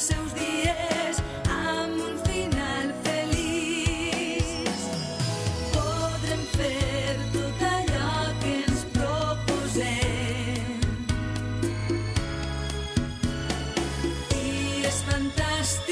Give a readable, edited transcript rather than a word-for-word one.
els seus dies amb un final feliç. Podrem fer tot allò que ens proposem i és fantàstic